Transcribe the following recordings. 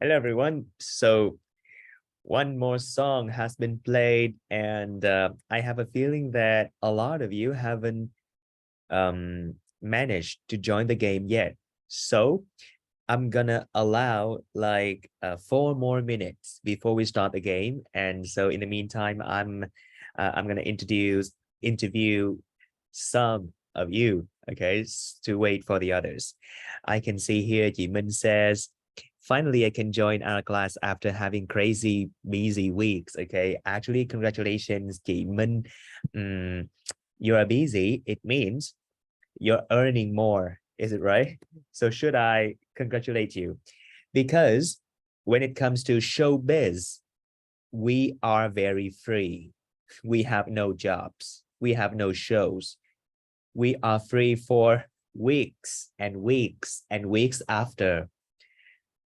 Hello, everyone. So one more song has been played, and I have a feeling that a lot of you haven't managed to join the game yet. So I'm gonna allow like 4 more minutes before we start the game. And so in the meantime, I'm gonna interview some of you, okay, to wait for the others. I can see here chị Minh says, finally I can join our class after having crazy busy weeks. Okay, actually congratulations chị Minh. You are busy, it means you're earning more, is it right? So should I congratulate you? Because when it comes to showbiz, we are very free. We have no jobs, we have no shows. We are free for weeks and weeks and weeks after.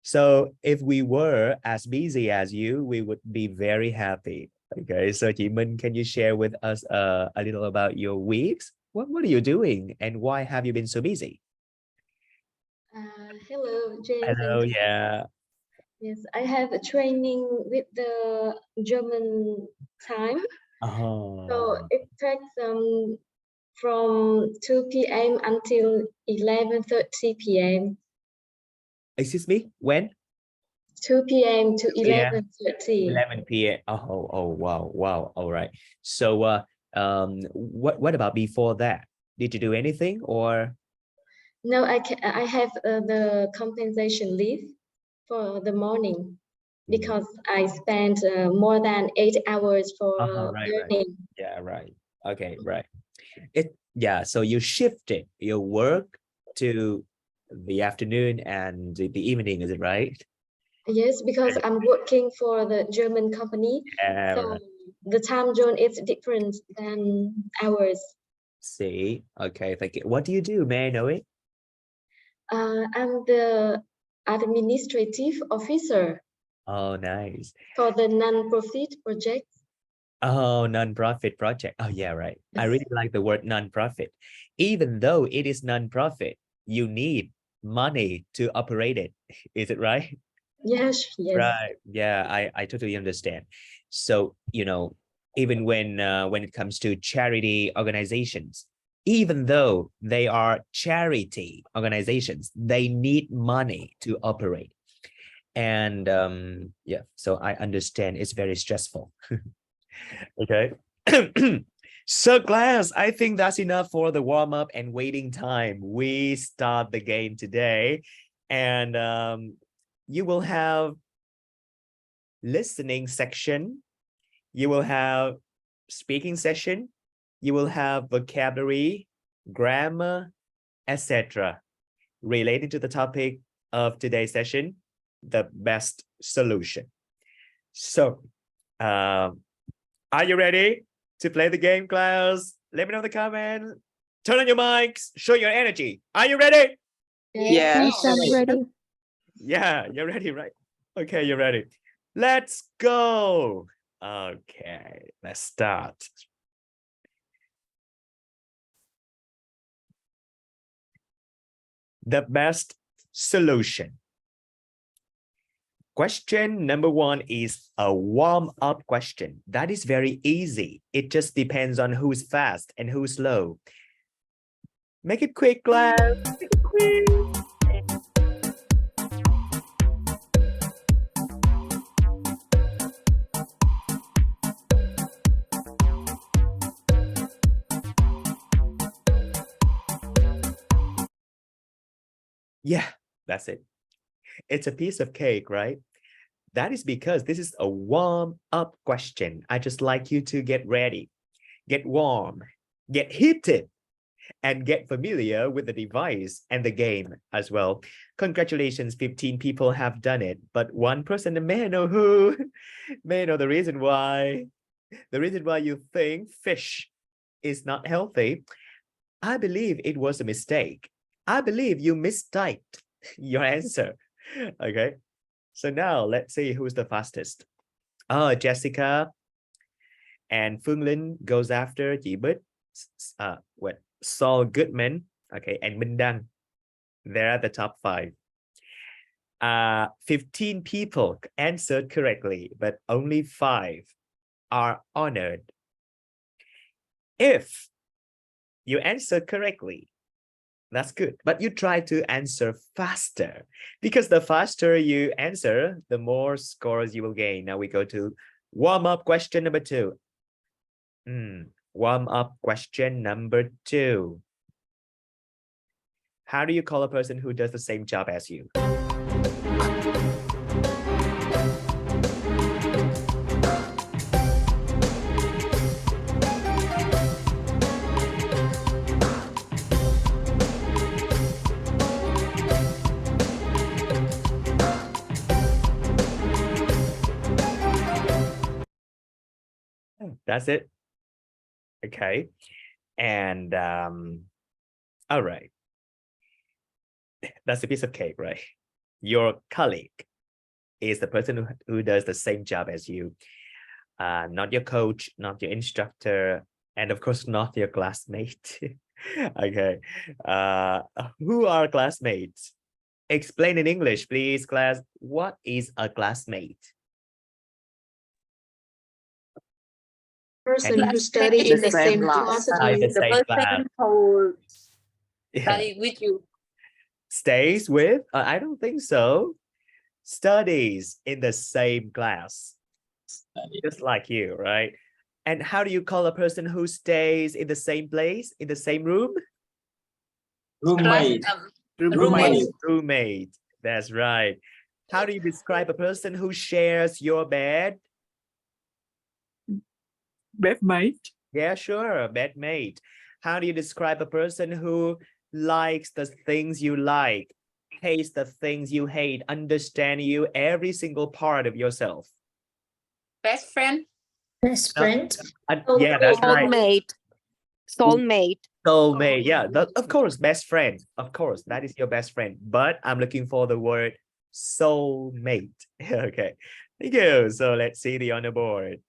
So if we were as busy as you, we would be very happy. Okay, so chị Minh, can you share with us a little about your weeks? What are you doing and why have you been so busy? Hello, James. Hello, yeah. Yes, I have a training with the German time. So it takes from 2 p.m. until 11:30 p.m. Excuse me, when? 2 p.m. to 11:30. 11 p.m. Oh, wow. All right. So what about before that? Did you do anything or? No, I have the compensation leave for the morning because I spent more than 8 hours for learning. Yeah, right. Okay, right. So you shifted your work to the afternoon and the evening, is it right? Yes, because I'm working for the German company, so the time zone is different than ours. See, okay, thank you. What do you do? May I know it? I'm the administrative officer. Oh, nice. For the non-profit project. Oh, non-profit project. Oh, yeah, right. Yes. I really like the word non-profit. Even though it is non-profit, you need money to operate it. Is it right? Yes. Right. Yeah, I totally understand. So, even when it comes to charity organizations, even though they are charity organizations, they need money to operate. And yeah, so I understand it's very stressful. Okay. So class, I think that's enough for the warm-up and waiting time. We start the game today, and you will have listening section, you will have speaking session, you will have vocabulary, grammar, etc. related to the topic of today's session, the best solution. So are you ready to play the game, class? Let me know in the comments. Turn on your mics, show your energy. Are you ready? Yes, I'm ready. Yeah, you're ready, right? Okay, you're ready. Let's go. Okay, let's start. The best solution. Question number 1 is a warm-up question. That is very easy. It just depends on who's fast and who's slow. Make it quick, class. Make it quick. Yeah, that's it. It's a piece of cake, right? That is because this is a warm-up question. I just like you to get ready, get warm, get heated, and get familiar with the device and the game as well. Congratulations, 15 people have done it, but one person may I know who? May I know the reason why? The reason why you think fish is not healthy? I believe it was a mistake. I believe you mistyped your answer. Okay, so now let's see who's the fastest. Oh, Jessica and Phương Linh goes after chị Bích. Saul Goodman, okay, and Minh Đăng. They're at the top 5. 15 people answered correctly, but only 5 are honored. If you answered correctly, that's good, but you try to answer faster, because the faster you answer, the more scores you will gain. Now we go to warm-up question number 2. Warm-up question number 2. How do you call a person who does the same job as you? That's it. Okay. And all right. That's a piece of cake, right? Your colleague is the person who does the same job as you. Not your coach, not your instructor, and of course not your classmate. Okay. Who are classmates? Explain in English, please, class. What is a classmate? Person who study in the same class. The person who study with you. Stays with? I don't think so. Studies in the same class. Just like you, right? And how do you call a person who stays in the same place, in the same room? Roommate. Roommate. That's right. How do you describe a person who shares your bed? Bedmate. Yeah, sure, bedmate. How do you describe a person who likes the things you like, hates the things you hate, understand you, every single part of yourself? Best friend. Best friend. Yeah, that's right. Soulmate. Soulmate. Yeah, of course, best friend. Of course, that is your best friend. But I'm looking for the word soulmate. Okay, thank you. So let's see the on the board.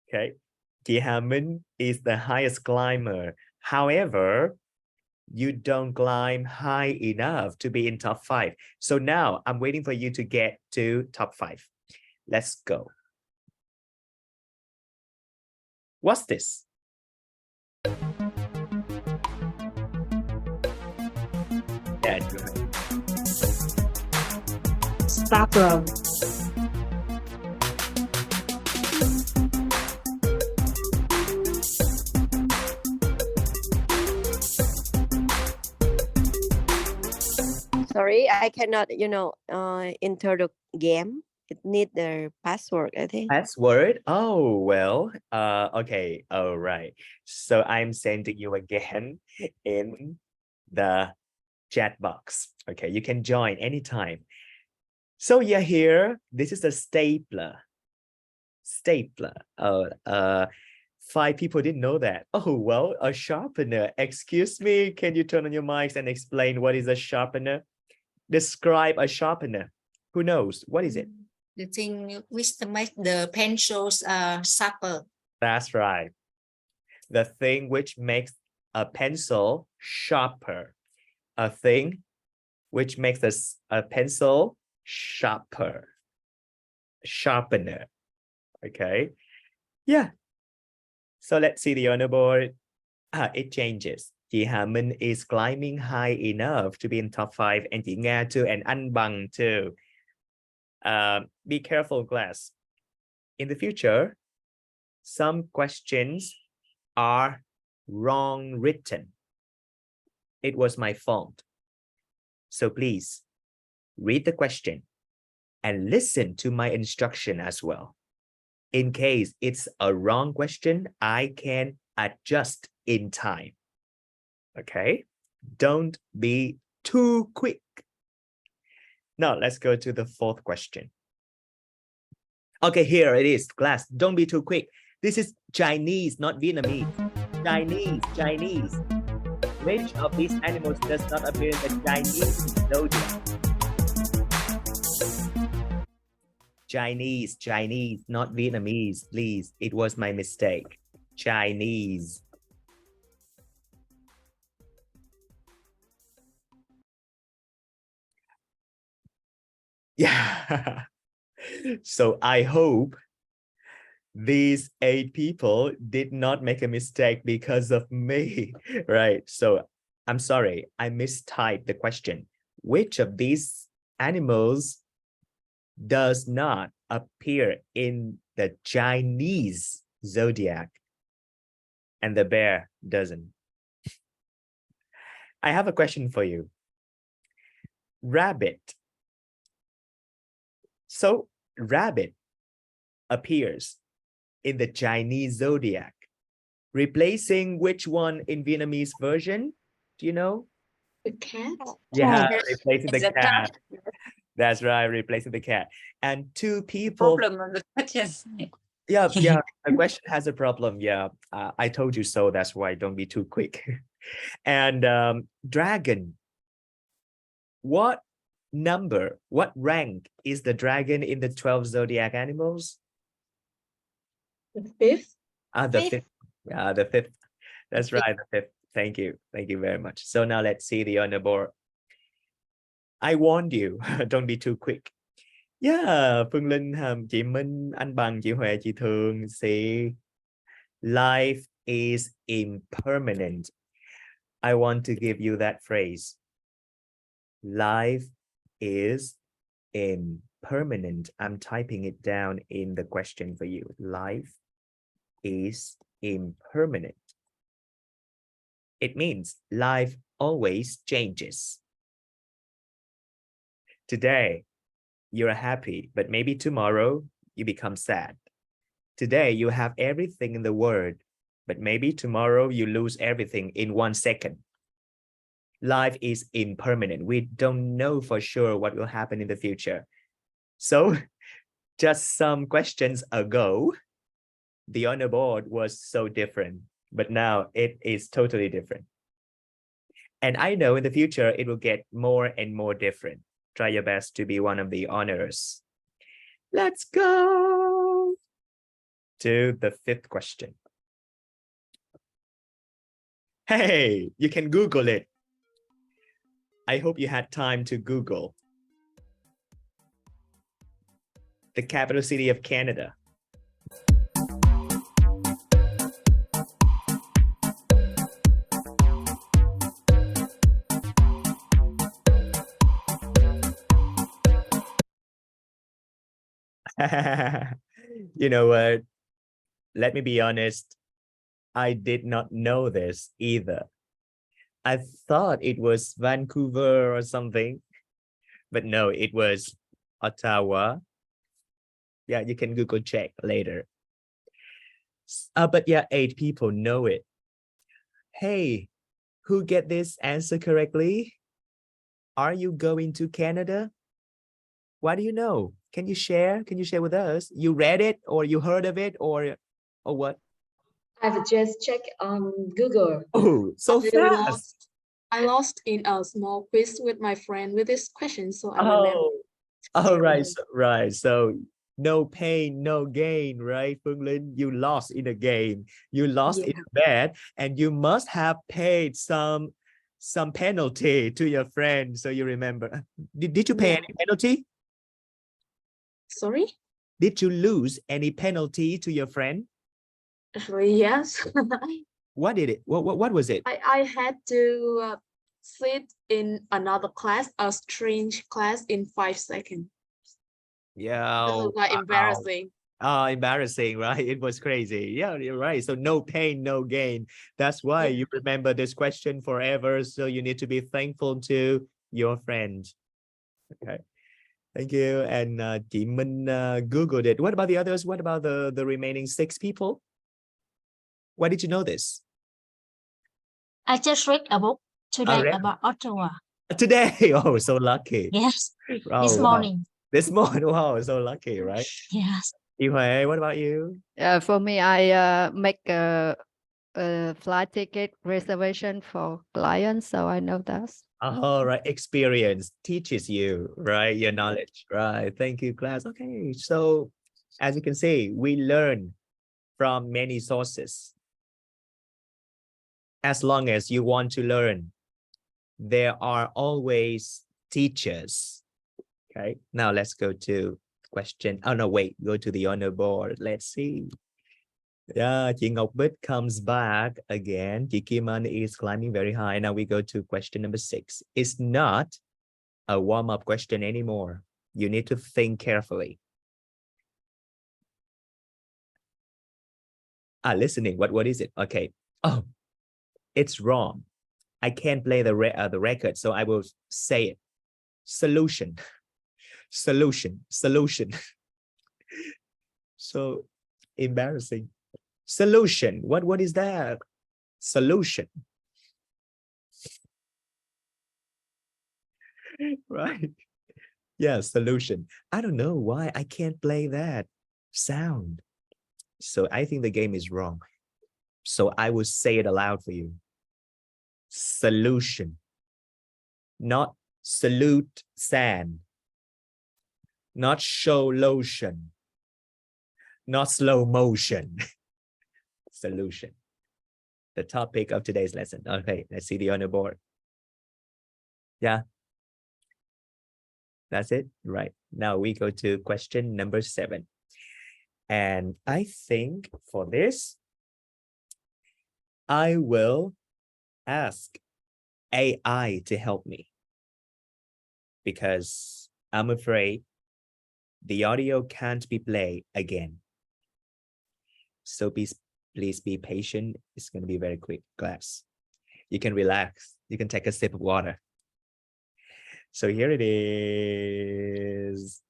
Okay, Chị Hà Minh is the highest climber. However, you don't climb high enough to be in top 5. So now I'm waiting for you to get to top 5. Let's go. What's this? Yeah, go ahead. Stapler. Sorry, I cannot, enter the game. It need the password, I think. Password? Oh, well, okay. All right. So I'm sending you again in the chat box. Okay, you can join anytime. So you're here. This is a stapler. Stapler. 5 people didn't know that. Oh, well, a sharpener. Excuse me. Can you turn on your mics and explain what is a sharpener? Describe a sharpener. Who knows? What is it? The thing which make the pencils sharper. That's right. The thing which makes a pencil sharper. A thing which makes a pencil sharper. Sharpener. Okay. Yeah. So let's see the honor board. It changes. Chị Hà Minh is climbing high enough to be in top 5, and chị Nga too, and Anh Bằng too. Be careful, class. In the future, some questions are wrong written. It was my fault. So please read the question and listen to my instruction as well. In case it's a wrong question, I can adjust in time. Okay, don't be too quick. Now let's go to the 4th question. Okay, here it is, class. Don't be too quick. This is Chinese, not Vietnamese. Chinese. Which of these animals does not appear in the Chinese zodiac? Chinese, not Vietnamese, please. It was my mistake. Chinese. Yeah. So I hope these 8 people did not make a mistake because of me, right? So I'm sorry, I mistyped the question. Which of these animals does not appear in the Chinese zodiac? And the bear doesn't. I have a question for you. Rabbit. So rabbit appears in the Chinese zodiac, replacing which one in Vietnamese version? Do you know? The cat. Yeah, replacing the The cat. cat. That's right, replacing the cat. And 2 people. Problem on the question. Yeah, the question has a problem. Yeah, I told you so. That's why don't be too quick. And dragon. What number, what rank is the dragon in the 12 zodiac animals? The fifth. The Fifth. fifth. Yeah, the fifth. That's right, the fifth. Thank you. Thank you very much. So now let's see the on the board. I warned you. Don't be too quick. Yeah, Phương Linh, chị Minh, anh Bằng, chị Huệ, chị Thường. See, life is impermanent. I want to give you that phrase. Life is impermanent. I'm typing it down in the question for you. Life is impermanent. It means life always changes. Today, you're happy, but maybe tomorrow you become sad. Today, you have everything in the world, but maybe tomorrow you lose everything in 1 second. Life is impermanent. We don't know for sure what will happen in the future. So, just some questions ago, the honor board was so different, but now it is totally different. And I know in the future, it will get more and more different. Try your best to be one of the honors. Let's go to the 5th question. Hey, you can Google it. I hope you had time to Google the capital city of Canada. You know what? Let me be honest. I did not know this either. I thought it was Vancouver or something, but no, it was Ottawa. Yeah, you can Google check later. But yeah, 8 people know it. Hey, who get this answer correctly? Are you going to Canada? What do you know? Can you share? Can you share with us? You read it or you heard of it or what? I've just checked on Google. Oh, so fast. I lost in a small quiz with my friend with this question, so I remember. Oh, right. So no pain, no gain, right, Phương Linh? You lost in a game. You lost in a bet, and you must have paid some penalty to your friend. So you remember. Did you pay any penalty? Sorry? Did you lose any penalty to your friend? Actually, yes. What did it? What was it? I had to sit in another class, a strange class, in 5 seconds. Yeah. This was like embarrassing. Embarrassing, right? It was crazy. Yeah, you're right. So no pain, no gain. That's why you remember this question forever. So you need to be thankful to your friend. Okay. Thank you. And chị Minh Googled it. What about the others? What about the remaining 6 people? Why did you know this? I just read a book today about Ottawa. Today? Oh, so lucky. Yes, Oh, this morning. This morning. Wow, so lucky, right? Yes. Yue, what about you? For me, I make a flight ticket reservation for clients, so I know that. Oh, right. Experience teaches you, right? Your knowledge, right? Thank you, class. Okay, so as you can see, we learn from many sources. As long as you want to learn, there are always teachers. Okay, now let's go to question. Oh no, wait, go to the honor board. Let's see. Yeah, chị Ngọc Bích comes back again. Chị Kim Anh is climbing very high. Now we go to question number 6. It's not a warm-up question anymore. You need to think carefully. Listening. What is it? Okay. Oh, it's wrong. I can't play the record, so I will say it. Solution. Solution. Solution. So embarrassing. Solution. What is that? Solution. Right. Yeah, solution. I don't know why I can't play that sound. So I think the game is wrong. So I will say it aloud for you. Solution. Not salute sand. Not show lotion. Not slow motion. Solution. The topic of today's lesson. Okay, let's see the honor board. Yeah. That's it. Right. Now we go to question number 7. And I think for this, I will ask AI to help me, because I'm afraid the audio can't be played again. So please be patient. It's going to be a very quick class. You can relax. You can take a sip of water. So here it is.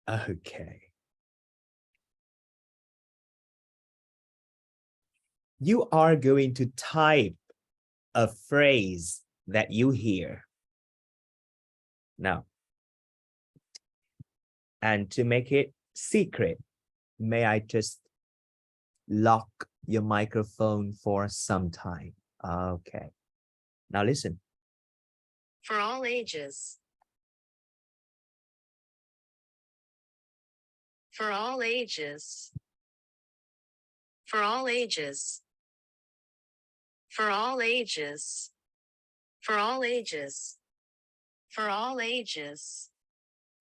Okay. You are going to type a phrase that you hear. Now, and to make it secret, may I just lock your microphone for some time? Okay. Now listen. For all ages. For all ages. For all ages. For all ages. For all ages. For all ages.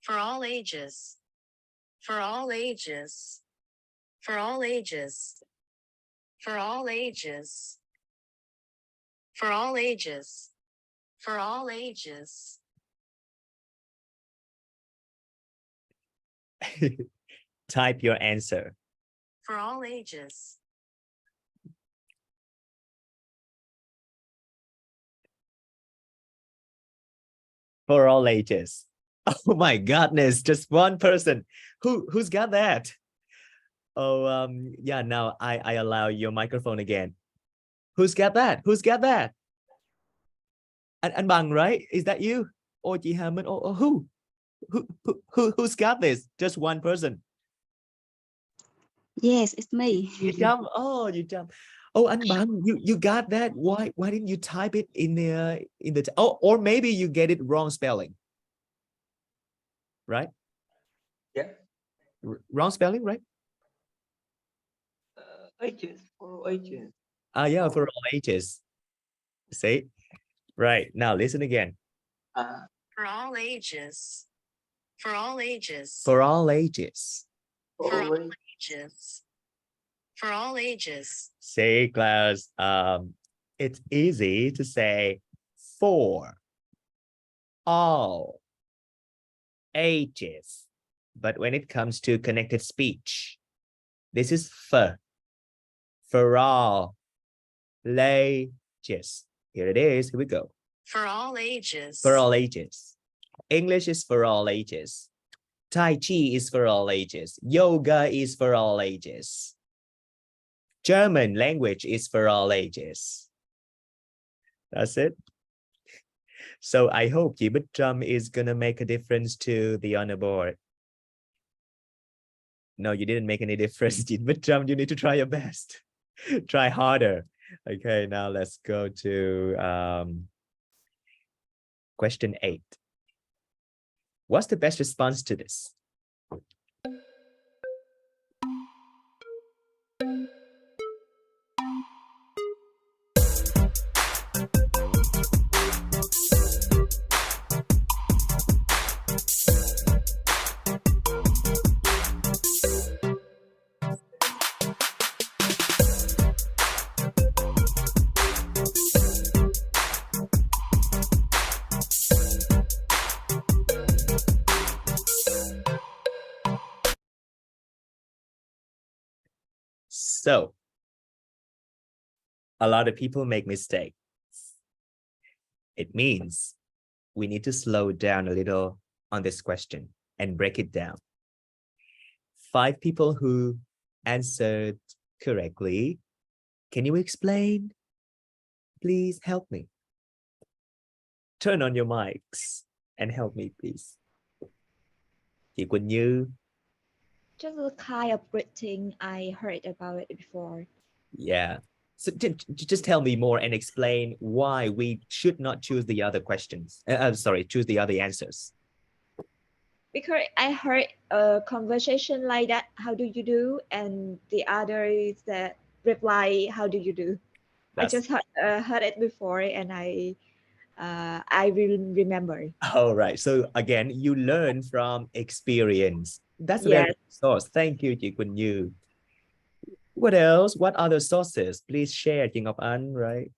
For all ages. For all ages. For all ages. For all ages. For all ages. For all ages. Type your answer. For all ages. For all ages. Oh my goodness, just one person. Who's got that? Oh, yeah, now I allow your microphone again. Who's got that? Who's got that? Anh Bằng, right? Is that you? Or chị Hà Minh? Or who? Who's got this? Just one person. Yes, it's me. You jump. Oh, you jump. Oh, anh Bằng, you got that? Why didn't you type it in the oh, or maybe you get it wrong spelling. Right? Yeah. Wrong spelling, right? Ages, for all ages. Yeah, for all ages. See? Right. Now listen again. For all ages. For all ages. For all ages. For all ages. For all ages. See, class, it's easy to say for all ages. But when it comes to connected speech, this is for all ages. Here it is. Here we go. For all ages. For all ages. English is for all ages. Tai Chi is for all ages. Yoga is for all ages. German language is for all ages. That's it. So I hope chị Bích Trâm is going to make a difference to the honor board. No, you didn't make any difference. Chị Bích Trâm, you need to try your best. Try harder. Okay, now let's go to question 8. What's the best response to this? So, a lot of people make mistakes. It means we need to slow down a little on this question and break it down. 5 people who answered correctly. Can you explain? Please help me. Turn on your mics and help me, please. Chị Quỳnh Như. Just a kind of greeting. I heard about it before. Yeah. So just tell me more and explain why we should not choose the other questions. Choose the other answers. Because I heard a conversation like that, how do you do? And the other is that reply, how do you do? I just heard it before and I will remember. All right. So again, you learn from experience. That's a very good source. Thank you, chị Quỳnh Như. What else? What other sources? Please share, chị Ngọc Ánh, right?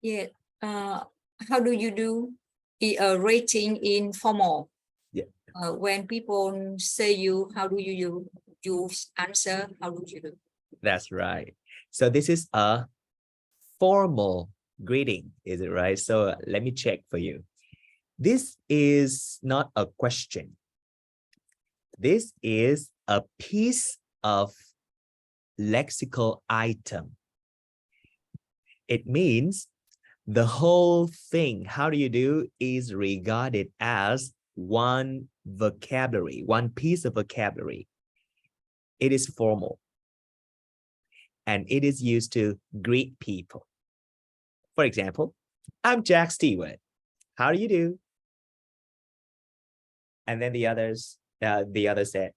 Yeah. How do you do? Rating in formal. Yeah. When people say you, how do you do? You answer, how do you do? That's right. So this is a formal greeting, is it right? So let me check for you. This is not a question. This is a piece of lexical item. It means the whole thing, how do you do, is regarded as one vocabulary, one piece of vocabulary. It is formal. And it is used to greet people. For example, I'm Jack Stewart. How do you do? And then the other said,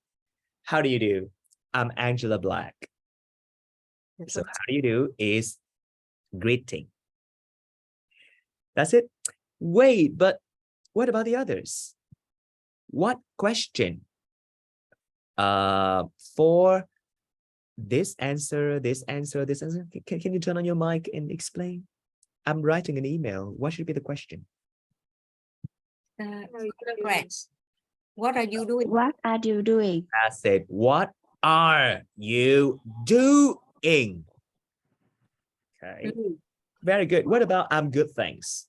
how do you do? I'm Angela Black. So how do you do is greeting. That's it. Wait, but what about the others? What question? For this answer, this answer, this answer. Can you turn on your mic and explain? I'm writing an email. What should be the question? What are you doing? What are you doing? I said, what are you doing? Okay. Very good. What about I'm good, thanks?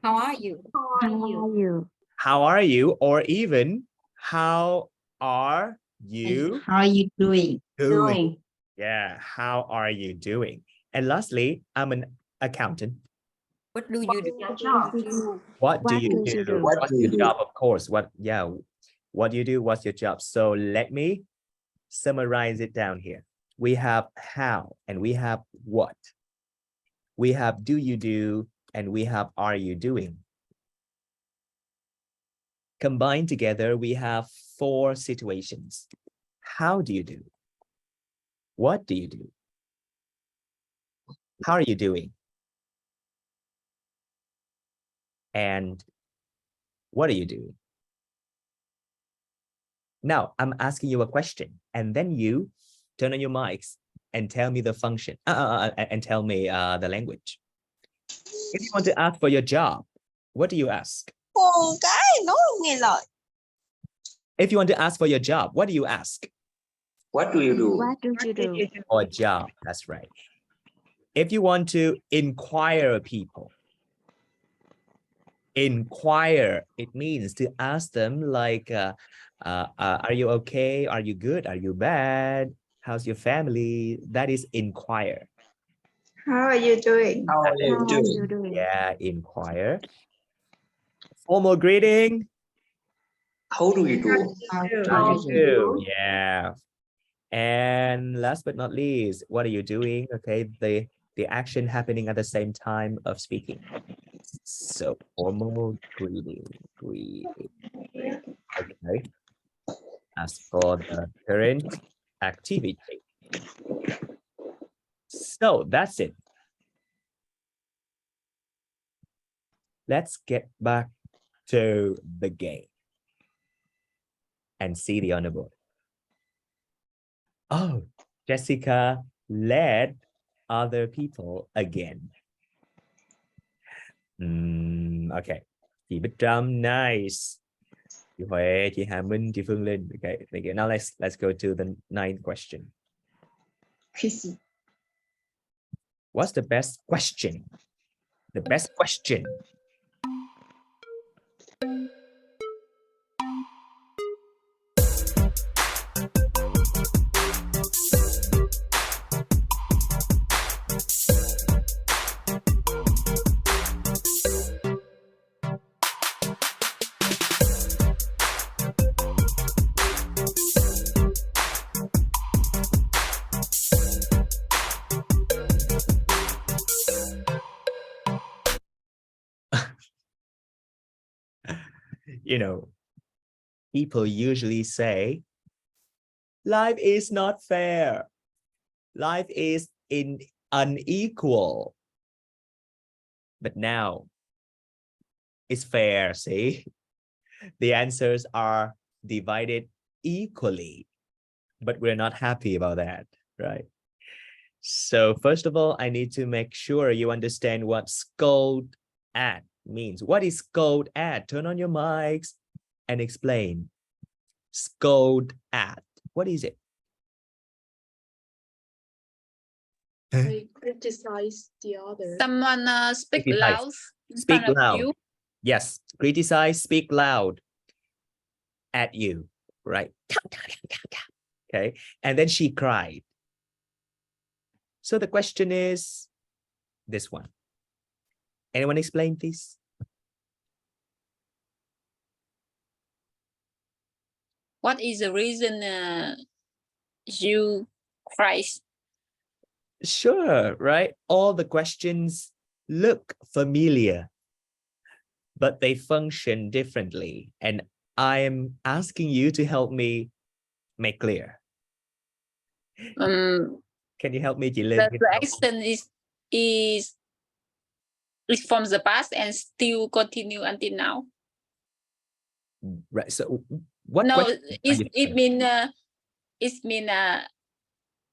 How are you? How are you? How are you? Or even how are you? How are you doing? Doing. Yeah. How are you doing? And lastly, I'm an accountant. What do you do? What do you do? What's your job? Of course. What do you do? What's your job? So let me summarize it down here. We have how and we have what. We have do you do and we have are you doing. Combined together, we have 4 situations. How do you do? What do you do? How are you doing? And what are you doing? Now, I'm asking you a question, and then you turn on your mics and tell me the function, and tell me the language. If you want to ask for your job, what do you ask? If you want to ask for your job, what do you ask? What do you do? What do you do? Or job, that's right. If you want to inquire people, inquire, it means to ask them like, are you okay? Are you good? Are you bad? How's your family? That is inquire. How are you doing? How are you How are doing? you doing? Yeah, inquire. Formal greeting. How do you do? How do you do? Yeah. And last but not least, what are you doing? Okay, the action happening at the same time of speaking. So formal greeting. Okay. As for the current activity. So that's it. Let's get back to the game and see the honor board. Oh, Jessica led other people again. Okay. Chị Bích Trâm, nice. Chị Huệ, chị Hà Minh, chị Phương Linh. Okay. Now let's go to the 9th question. What's the best question? The best question. You know, people usually say, life is not fair. Life is unequal. But now, it's fair, see? The answers are divided equally. But we're not happy about that, right? So first of all, I need to make sure you understand what scold at means. What is scold at? Turn on your mics and explain. Scold at. What is it? They criticize the other. Someone speak Criticize. loud in Speak front of loud. you. Yes, criticize, speak loud at you, right? Okay, and then she cried. So the question is this one. Anyone explain, please? What is the reason you cry? Sure, right? All the questions look familiar, but they function differently. And I am asking you to help me make clear. Can you help me, chị Linh? The action is from the past and still continue until now. Right. So what? No, question it mean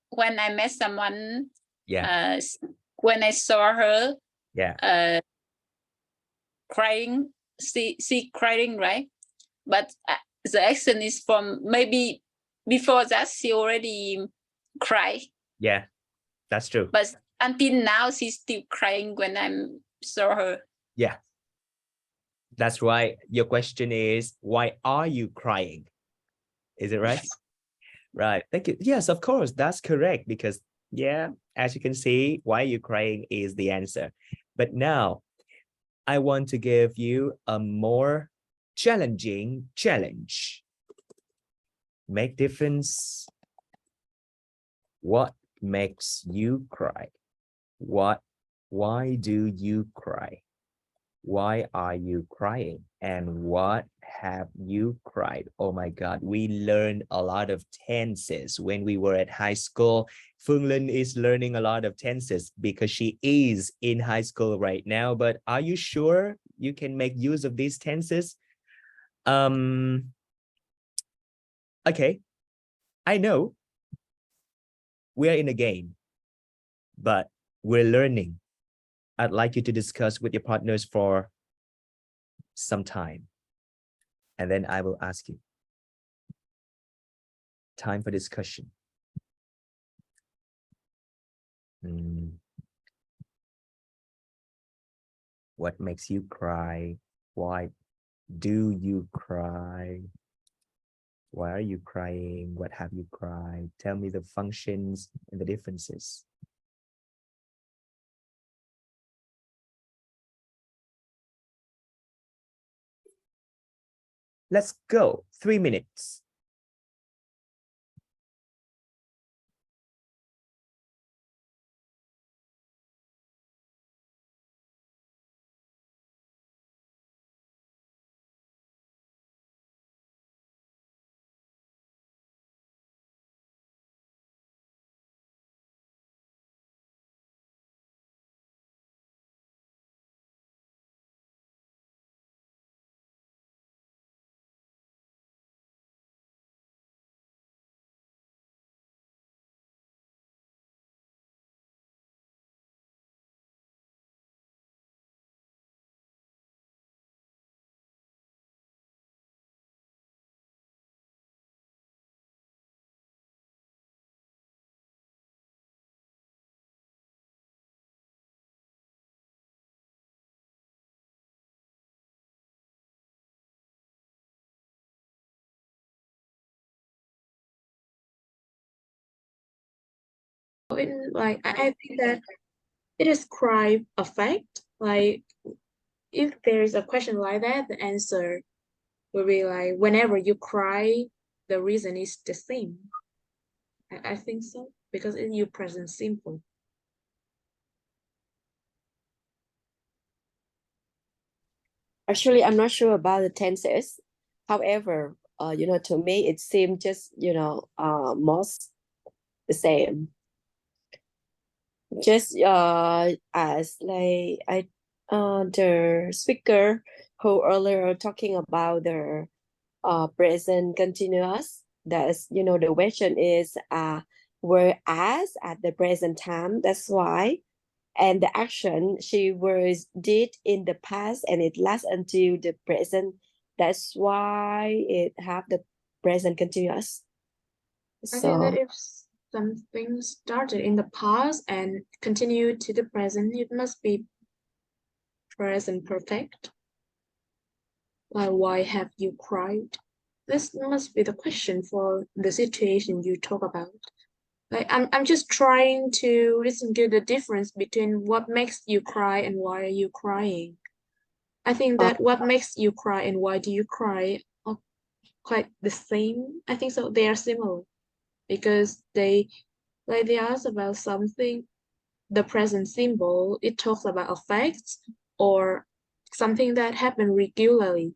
when I met someone. Yeah. When I saw her. Yeah. Crying, she crying, right? But the action is from maybe before that she already cried. Yeah, that's true. But until now she's still crying when I saw her. Yeah, that's right. Your question is, why are you crying? Is it right? Right. Thank you. Yes, of course, that's correct. Because yeah, as you can see, why are you crying is the answer. But now I want to give you a more challenging challenge. Make difference. What makes you cry? Why do you cry? Why are you crying? And what have you cried? Oh my God, we learned a lot of tenses when we were at high school. Phương Linh is learning a lot of tenses because she is in high school right now. But are you sure you can make use of these tenses? Okay, I know we're in a game, but we're learning. I'd like you to discuss with your partners for some time, and then I will ask you. Time for discussion. What makes you cry? Why do you cry? Why are you crying? What have you cried? Tell me the functions and the differences. Let's go. 3 minutes. So I think that it describes affect. Like if there is a question like that, the answer will be like whenever you cry, the reason is the same. I think so because in your present simple. Actually, I'm not sure about the tenses. However, to me, it seems just, most the same. Just as like the speaker who earlier talking about the present continuous, that's, the question is whereas at the present time, that's why. And the action she did in the past and it lasts until the present. That's why it have the present continuous. I think that if something started in the past and continued to the present, it must be present perfect. Like, why have you cried? This must be the question for the situation you talk about. Like, I'm just trying to listen to the difference between what makes you cry and why are you crying. I think that what makes you cry and why do you cry are quite the same. I think so. They are similar because they ask about something, the present symbol, it talks about effects or something that happen regularly.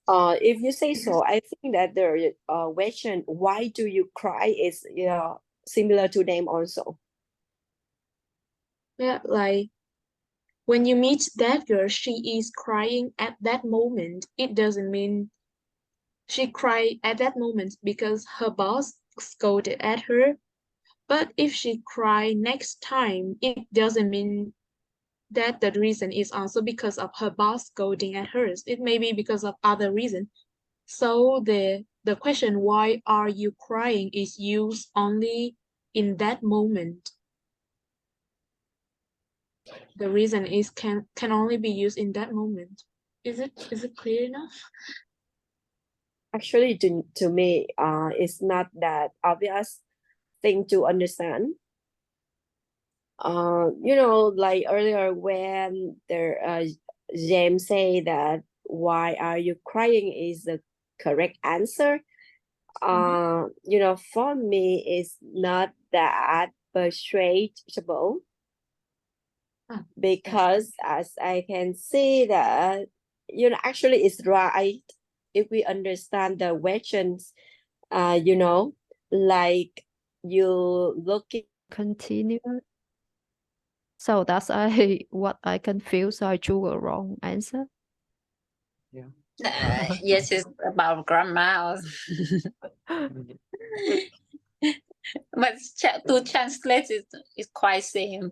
If you say so, I think that the question, why do you cry, is similar to them also. Yeah, like when you meet that girl, she is crying at that moment. It doesn't mean she cried at that moment because her boss scolded at her. But if she cry next time, it doesn't mean that the reason is also because of her boss scolding at hers. It may be because of other reason. So the question, why are you crying, is used only in that moment. The reason is can only be used in that moment. Is it clear enough? Actually, to me, it's not that obvious thing to understand. Like earlier when James say that why are you crying is the correct answer. For me, it's not that persuadable because as I can see that, actually it's right if we understand the questions, like you looking continue. So that's what I confused. So I chose a wrong answer. Yeah. Yes, it's about grammar. But to translate it is quite same.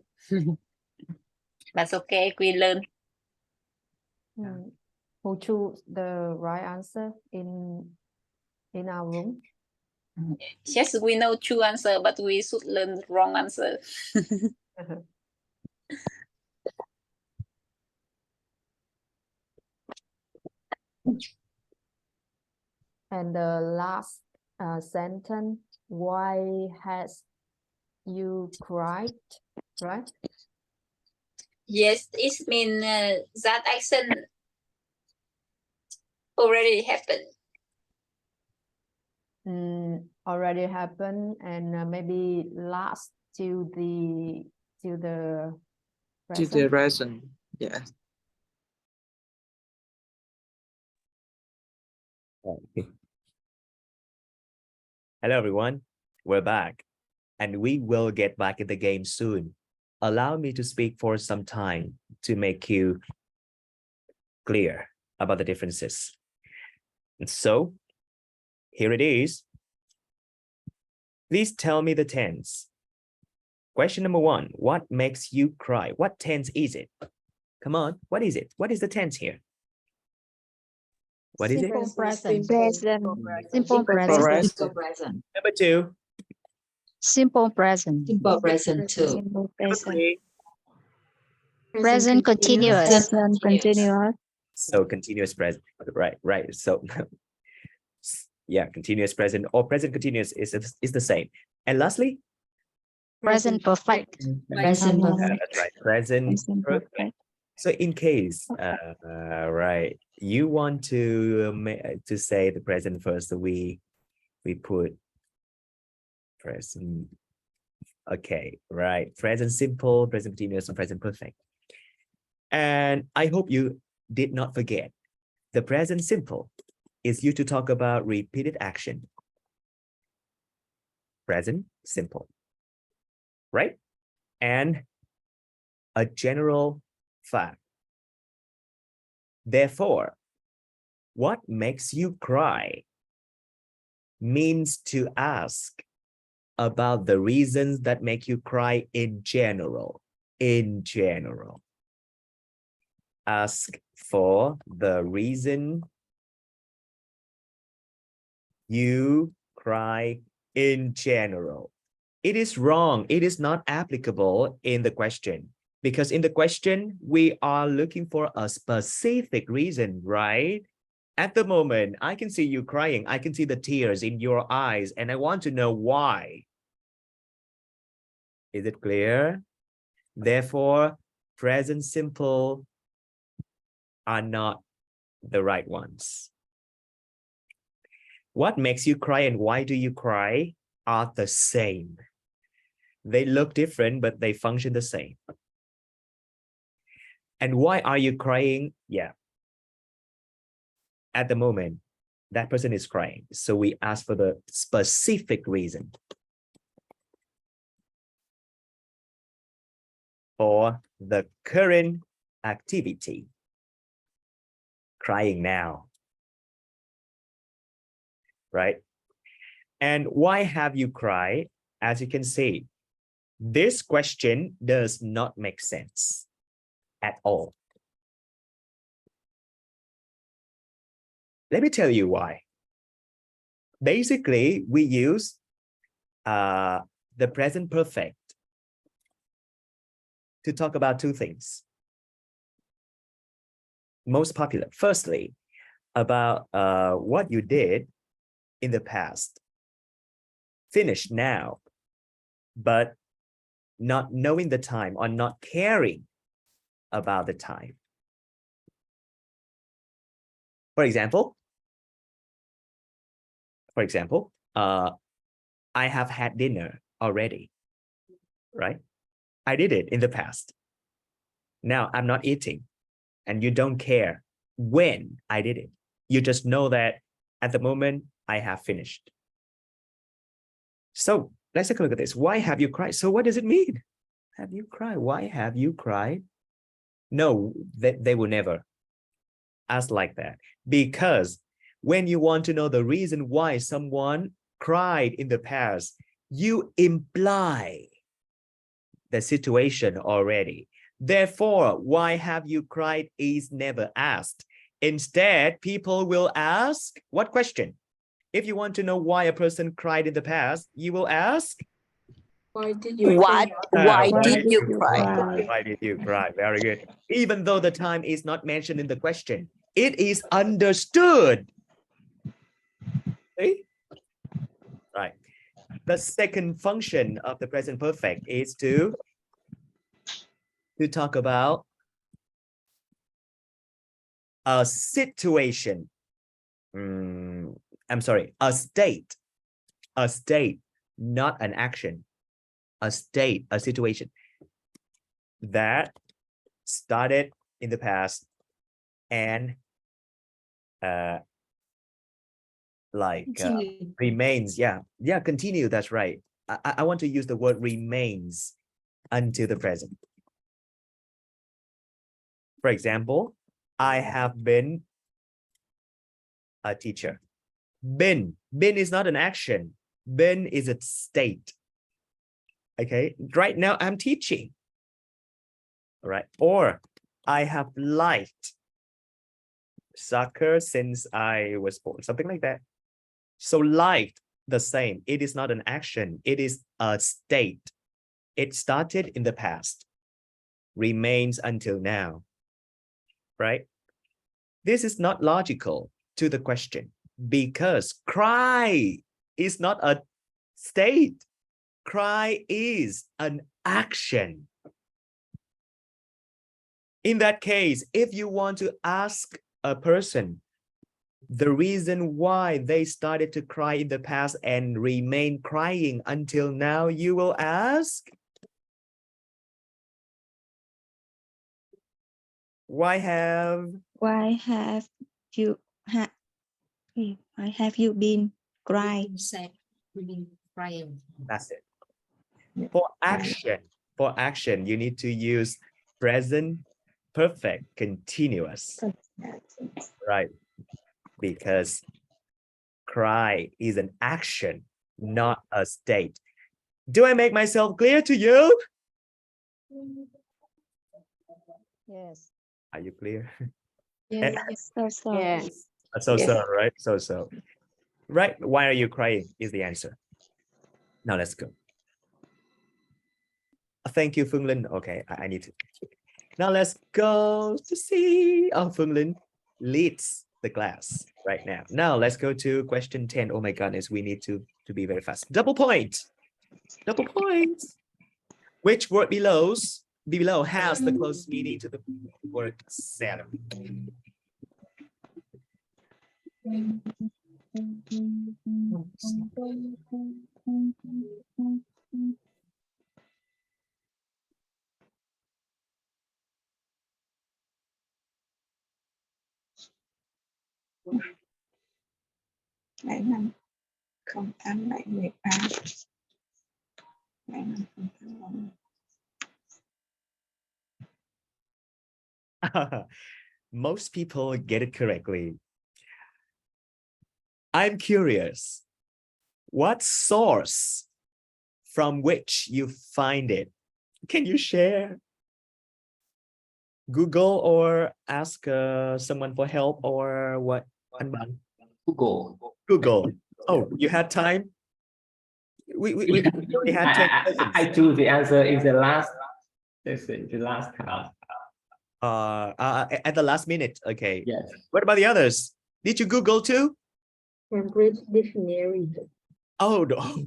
That's okay. We learn. Who choose the right answer in our room? Yes, we know true answer, but we should learn the wrong answer. And the last sentence, why has you cried, right? Yes, it means that action already happened. Already happened, and maybe last to the present. Yes. Okay. Hello everyone, we're back and we will get back in the game soon. Allow me to speak for some time to make you clear about the differences. And so here it is. Please tell me the tense. Question number 1, what makes you cry? What tense is it? Come on, what is it? What is the tense here? What is it? Present. Simple present. Number 2. Simple present. Simple present too. Simple Number 3. Present continuous. Present continuous. So continuous present, right. So yeah, continuous present or present continuous is the same. And lastly, Present perfect. Present perfect. That's right. Present perfect. So in case, right, you want to say the present first, so we put present. Okay, right. Present simple, present continuous, and present perfect. And I hope you did not forget the present simple is used to talk about repeated action. Present simple, right? And a general fact. Therefore, what makes you cry means to ask about the reasons that make you cry in general. In general. Ask for the reason you cry in general. It is wrong. It is not applicable in the question, because in the question, we are looking for a specific reason, right? At the moment, I can see you crying. I can see the tears in your eyes, and I want to know why. Is it clear? Therefore, present simple are not the right ones. What makes you cry and why do you cry are the same. They look different, but they function the same. And why are you crying? Yeah. At the moment, that person is crying. So we ask for the specific reason. For the current activity. Crying now. Right? And why have you cried? As you can see, this question does not make sense at all. Let me tell you why. Basically, we use the present perfect to talk about two things. Most popular. Firstly, about what you did in the past. Finished now, but not knowing the time or not caring about the time. For example, I have had dinner already, right? I did it in the past. Now I'm not eating, and you don't care when I did it. You just know that at the moment I have finished. So let's take a look at this. Why have you cried? So what does it mean? Have you cried? Why have you cried? No, they will never ask like that. Because when you want to know the reason why someone cried in the past, you imply the situation already. Therefore, why have you cried is never asked. Instead, people will ask, what question? If you want to know why a person cried in the past, you will ask, why did you Why did you cry? Why did you cry? Very good. Even though the time is not mentioned in the question, it is understood. See? Right. The second function of the present perfect is to talk about a situation. I'm sorry, a state, not an action, a state, a situation that started in the past and remains. Continue. That's right. I want to use the word remains until the present. For example, I have been a teacher. Been is not an action. Been is a state. Okay, right now I'm teaching. All right, or I have liked soccer since I was born, something like that. So liked, the same. It is not an action. It is a state. It started in the past, remains until now. Right? This is not logical to the question because cry is not a state. Cry is an action. In that case, if you want to ask a person the reason why they started to cry in the past and remain crying until now, you will ask, why have you been crying? That's it. For action, you need to use present perfect continuous, right? Because cry is an action, not a state. Do I make myself clear to you? Yes. Are you clear? Yes. Yes. So, right? So. Right? Why are you crying is the answer. Now let's go. Thank you, Phương Linh. Okay, I need to. Now let's go to see. Oh, Phương Linh leads the class right now. Now let's go to question 10. Oh my goodness, we need to be very fast. Double point. Double point. Which word below has the closest meaning to the word Saturn? Lại năm không tám lại 13. Lại năm không tám. Most people get it correctly. I'm curious, what source from which you find it? Can you share? Google or ask someone for help or what? Google. Oh, you had time? We had 10 seconds. I choose the answer in the last. The last class. At the last minute. Okay. Yes. What about the others? Did you Google too? Cambridge Dictionary. Oh,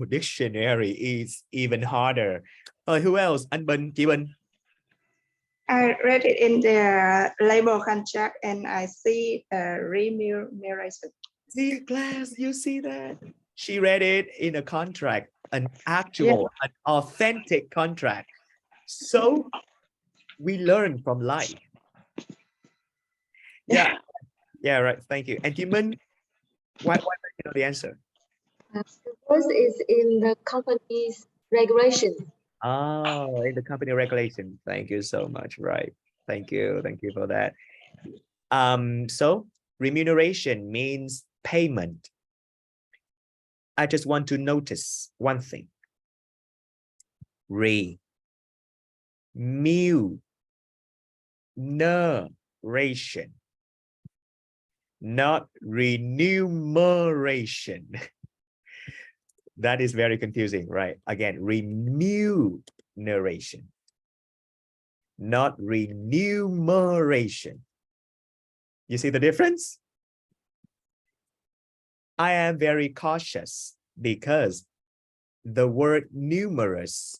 dictionary is even harder. Who else? Anh Bình, chị Bình. I read it in the labor contract and I see remuneration. See, class, you see that? She read it in a contract, an actual, an authentic contract. So we learn from life. Yeah, right. Thank you. And Jimin, why don't you know the answer? Because it's in the company's regulation. Oh, in the company regulation. Thank you so much. Right. Thank you for that. So remuneration means payment. I just want to notice one thing. Remuneration, not remuneration. That is very confusing, right? Again, remuneration, not remuneration. You see the difference? I am very cautious because the word numerous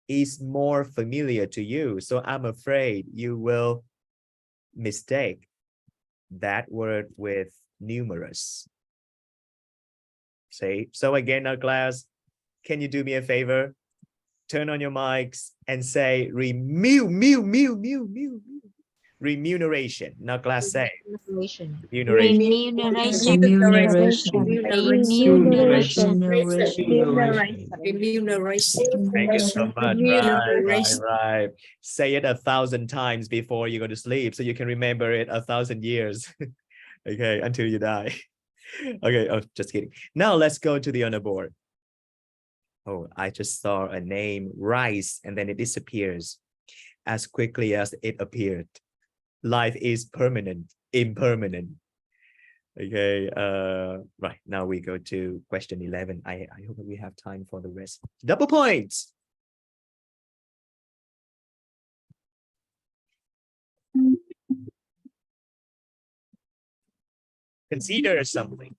is more familiar to you. So I'm afraid you will mistake that word with numerous. See? So again, our class, can you do me a favor? Turn on your mics and say remuneration. Now class say remuneration. Thank you so much. Right. Say it 1,000 times before you go to sleep so you can remember it 1,000 years. Okay, until you die. Okay, oh, just kidding. Now let's go to the honor board. Oh, I just saw a name, Rice, and then it disappears as quickly as it appeared. Life is permanent, impermanent. Okay, right, now we go to question 11. I hope that we have time for the rest. Double points. Consider something.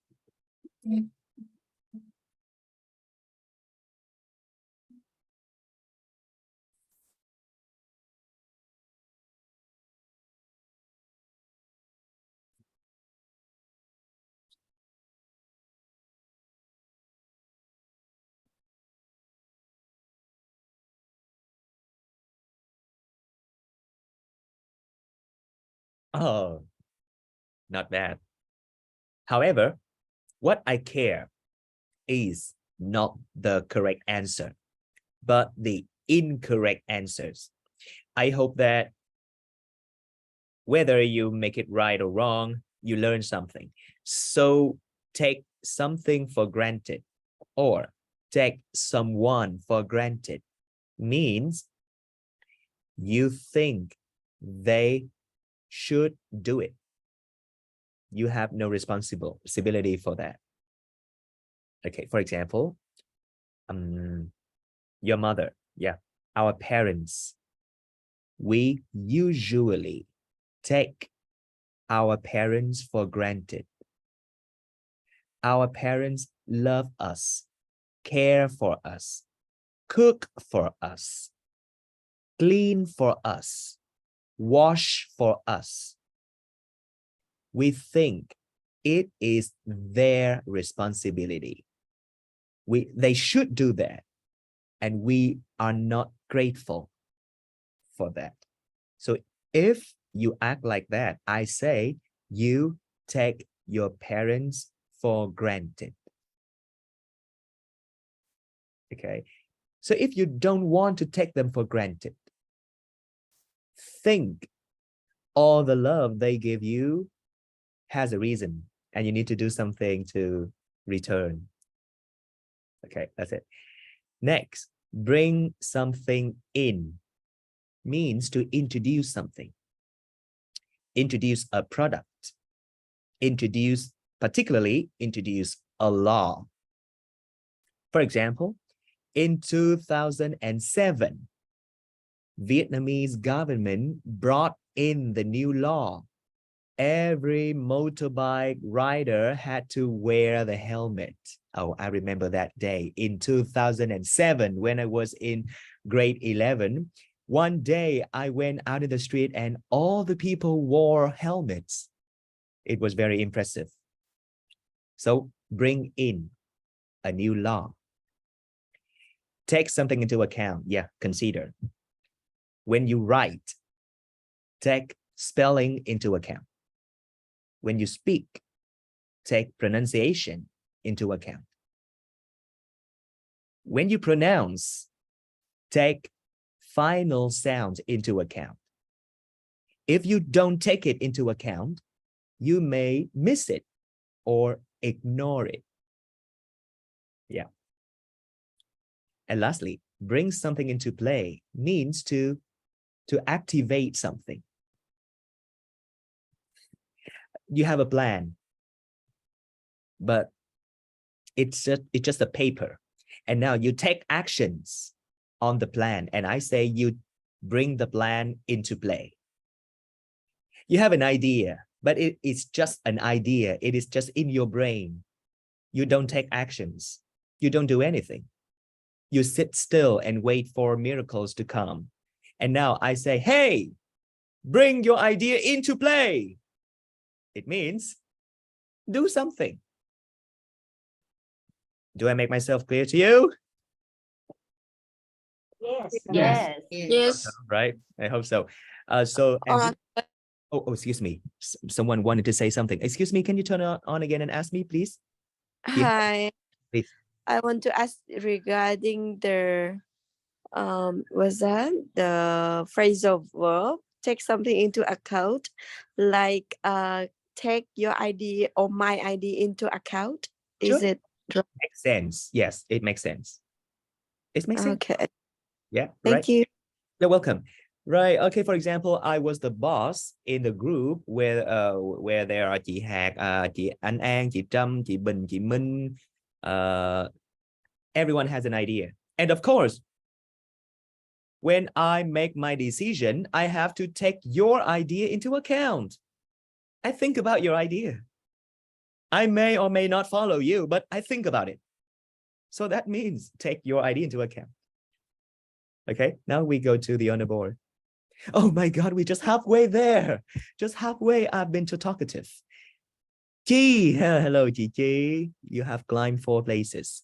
Oh, not bad. However, what I care is not the correct answer, but the incorrect answers. I hope that whether you make it right or wrong, you learn something. So take something for granted or take someone for granted means you think they should do it. You have no responsibility for that. Okay, for example, your mother, yeah, our parents, we usually take our parents for granted. Our parents love us, care for us, cook for us, clean for us, wash for us. We think it is their responsibility. They should do that, and we are not grateful for that. So if you act like that, I say you take your parents for granted. Okay, so if you don't want to take them for granted, think all the love they give you has a reason, and you need to do something to return. Okay, that's it. Next, bring something in means to introduce something. Introduce a product. Particularly introduce a law. For example, in 2007, Vietnamese government brought in the new law. Every motorbike rider had to wear the helmet. Oh, I remember that day in 2007 when I was in grade 11. One day I went out in the street and all the people wore helmets. It was very impressive. So bring in a new law. Take something into account. Yeah, consider. When you write, take spelling into account. When you speak, take pronunciation into account. When you pronounce, take final sounds into account. If you don't take it into account, you may miss it or ignore it. Yeah. And lastly, bring something into play means to activate something. You have a plan, but it's just a paper. And now you take actions on the plan. And I say you bring the plan into play. You have an idea, but it is just an idea. It is just in your brain. You don't take actions. You don't do anything. You sit still and wait for miracles to come. And now I say, hey, bring your idea into play. It means do something. Do I make myself clear to you? Yes. Yes. Right. I hope so. Oh, excuse me. Someone wanted to say something. Excuse me. Can you turn it on again and ask me, please? Hi. Please. I want to ask regarding the the phrasal verb. Take something into account, like take your ID or my ID into account. Sure. Is it right? Makes sense. Yes, it makes sense. It makes sense. Okay. Yeah. Thank you. You're welcome. Right. Okay. For example, I was the boss in the group where there are chị Hạc, chị Anh An, chị Trâm, chị Bình, chị Minh. Everyone has an idea, and of course, when I make my decision, I have to take your idea into account. I think about your idea. I may or may not follow you, but I think about it. So that means take your idea into account. Okay, now we go to the honor board. Oh my God, we're just halfway there. Just halfway. I've been too talkative. Chi, hello, Chi. You have climbed 4 places.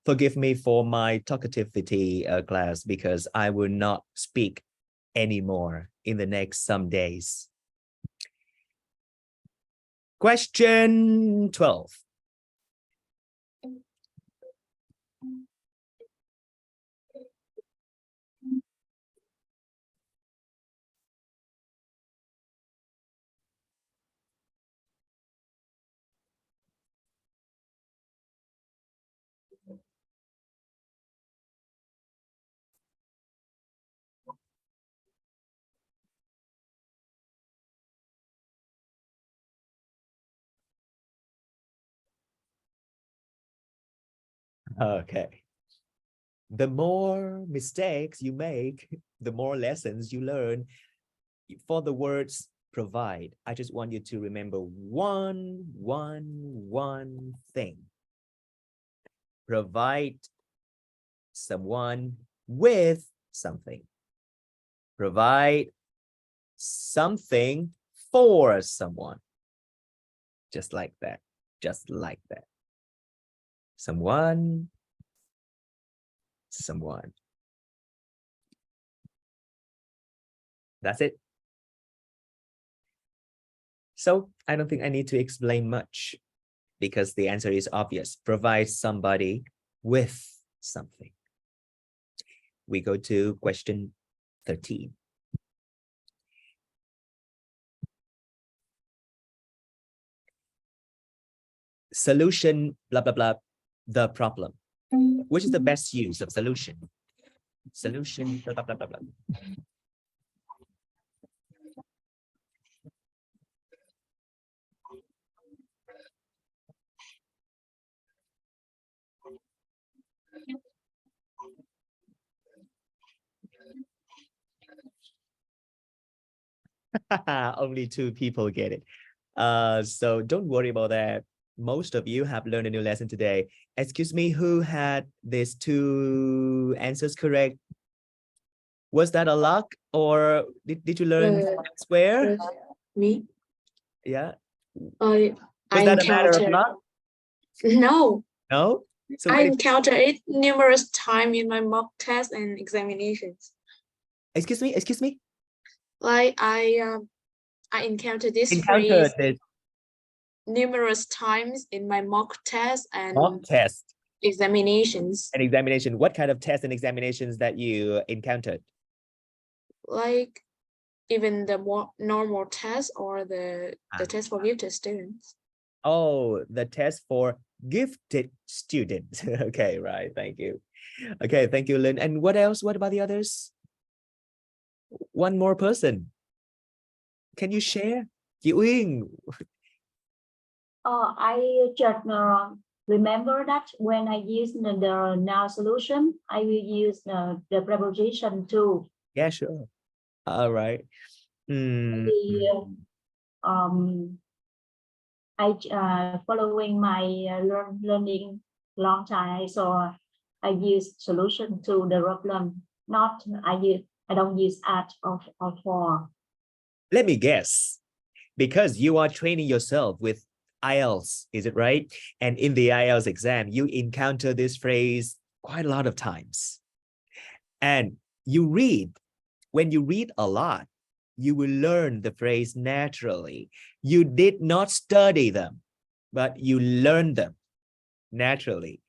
Forgive me for my talkativity class, because I will not speak anymore in the next some days. Question 12. Okay. The more mistakes you make, the more lessons you learn. For the words provide, I just want you to remember one thing. Provide someone with something. Provide something for someone. Just like that. Just like that. Someone. That's it. So I don't think I need to explain much because the answer is obvious. Provide somebody with something. We go to question 13. Solution, blah, blah, blah, the problem. Which is the best use of solution? Solution, blah, blah, blah, blah, blah. Only 2 people get it. So don't worry about that. Most of you have learned a new lesson today. Excuse me, who had these 2 answers correct? Was that a luck or did you learn elsewhere? Me? Yeah. Was that a matter of luck? No. No? So I encountered it numerous times in my mock tests and examinations. Excuse me? Like I encountered this phrase numerous times in my mock tests and examinations. And examination. What kind of tests and examinations that you encountered? Like even the more normal test or the test for gifted students. Oh, the test for gifted students. Okay, right. Thank you. Okay, thank you, Lynn. And what else? What about the others? One more person. Can you share? Chị Uyên. I just remember that when I use the now solution, I will use the preposition to. Yeah, sure. All right. Maybe, I following my learning long time, so I use solution to the problem. Not I don't use at or for. Let me guess. Because you are training yourself with IELTS, is it right? And in the IELTS exam, you encounter this phrase quite a lot of times. And you read. When you read a lot, you will learn the phrase naturally. You did not study them, but you learned them naturally.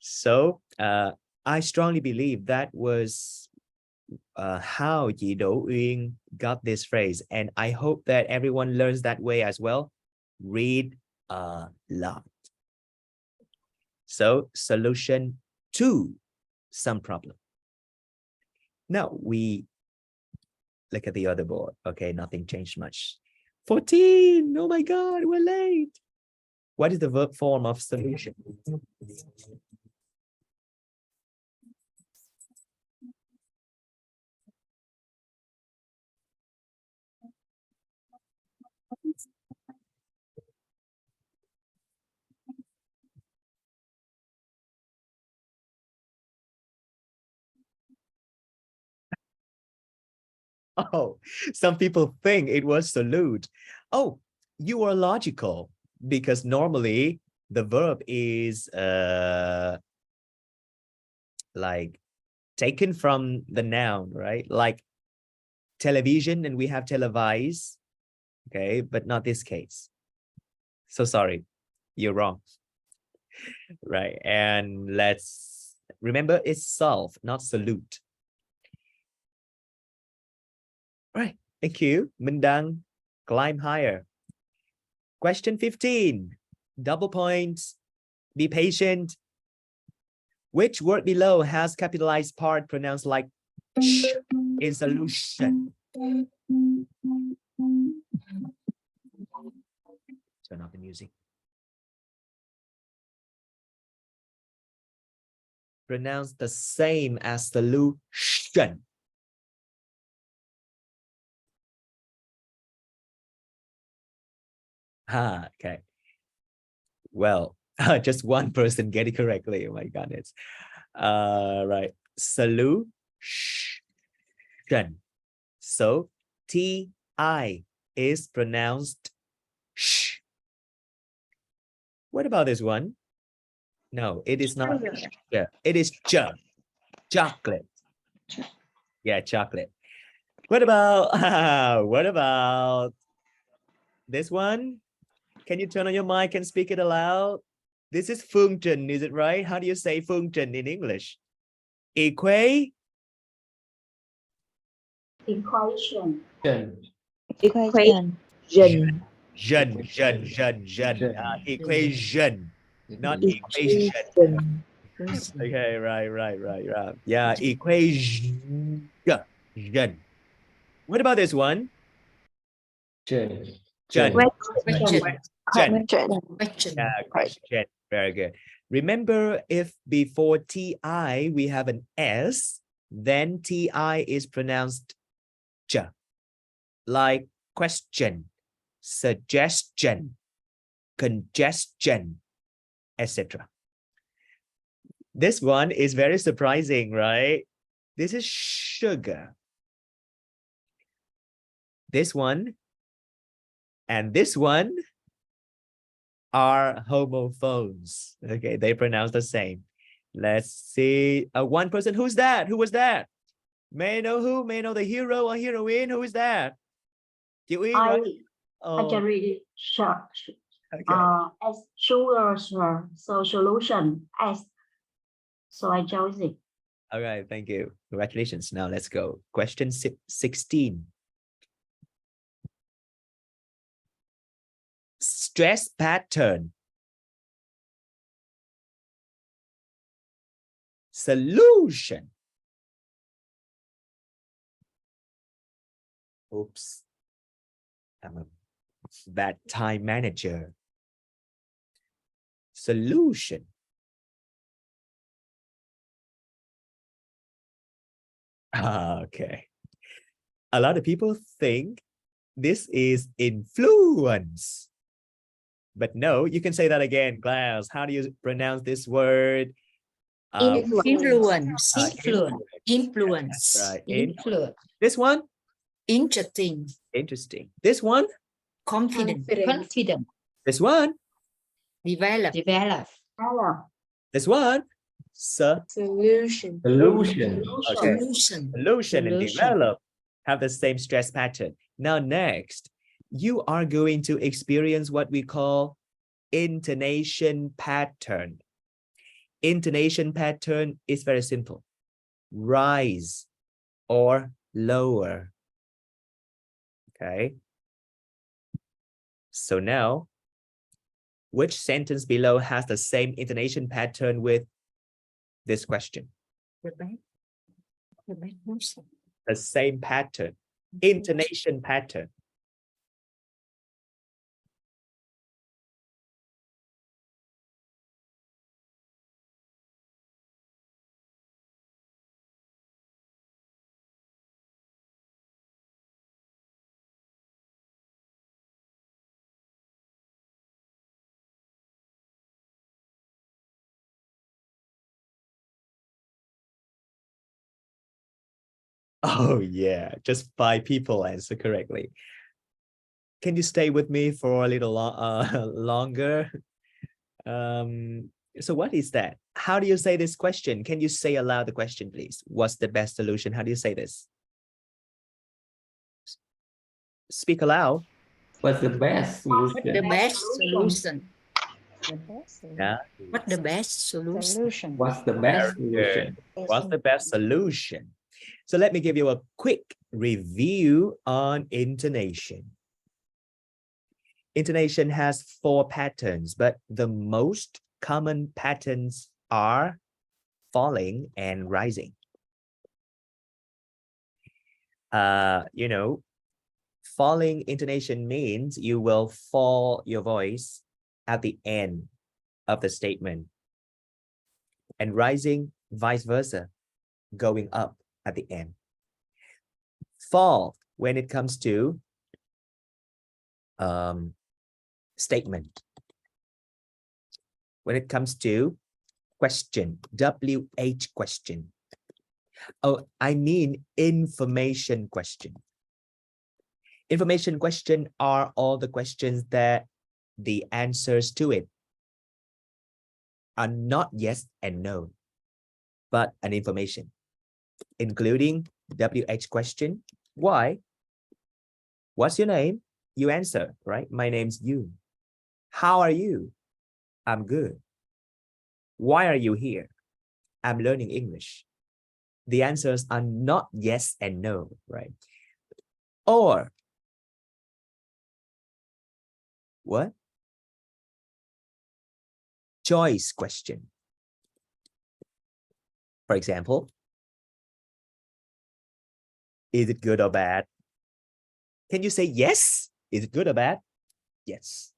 So I strongly believe that was how chị Đỗ Uyên got this phrase. And I hope that everyone learns that way as well. Read a lot. So solution to some problem. Now we look at the other board. Okay, nothing changed much. 14. Oh my God, we're late. What is the verb form of solution? Oh, some people think it was salute. Oh, you are logical because normally the verb is like taken from the noun, right? Like television and we have televise. Okay, but not this case. So sorry, you're wrong. Right, and let's remember it's solve, not salute. Right, thank you. Minh Đăng, climb higher. Question 15, double points. Be patient. Which word below has capitalized part pronounced like sh in solution? Turn off the music. Pronounce the same as solution. Okay. Well, just one person get it correctly. Oh my goodness. Right. Solution. So T-I is pronounced sh. What about this one? No, it is not. Yeah, it is chocolate. Yeah, chocolate. What about what about this one? Can you turn on your mic and speak it aloud? This is phương trình, is it right? How do you say phương trình in English? Equation. Equation. Equation. Equation, not equation. Okay, right. Yeah, equation. What about this one? Question. Very good. Remember, if before TI we have an S, then TI is pronounced ch, like question, suggestion, congestion, etc. This one is very surprising, right? This is sugar. This one and this one are homophones. Okay, they pronounce the same. Let's see. One person. Who's that? Who was that? May I know who? May I know the hero or heroine? Who is that? Chị Uyên, right? Actually, short. Okay. As sugar, so solution as. So I chose it. All right, thank you. Congratulations. Now let's go. Question 16. Stress pattern. Solution. Oops. I'm a bad time manager. Solution. Okay. A lot of people think this is influence. But no, you can say that again, Klaus. How do you pronounce this word? Influence. Influence. Right. Influence. This one? Interesting. Interesting. This one? Confident. This one? Develop. This one? Solution. Okay. Solution and develop have the same stress pattern. Now next, you are going to experience what we call intonation pattern. Intonation pattern is very simple. Rise or lower. Okay. So now, which sentence below has the same intonation pattern with this question? The same pattern. Intonation pattern. Oh yeah, just 5 people answer correctly. Can you stay with me for a little longer? So what is that? How do you say this question? Can you say aloud the question, please? What's the best solution? How do you say this? Speak aloud. What's the best solution? The best solution. Yeah. What the best solution? What's the best solution? What's the best solution? So let me give you a quick review on intonation. Intonation has 4 patterns, but the most common patterns are falling and rising. You know, falling intonation means you will fall your voice at the end of the statement, and rising, vice versa, going up at the end. Fall when it comes to statement. When it comes to question, WH question. Oh, I mean information question. Information question are all the questions that the answers to it are not yes and no, but an information, including WH question. Why? What's your name? You answer, right? My name's you. How are you? I'm good. Why are you here? I'm learning English. The answers are not yes and no, right? Or what? Choice question. For example, is it good or bad? Can you say yes? Is it good or bad? Yes.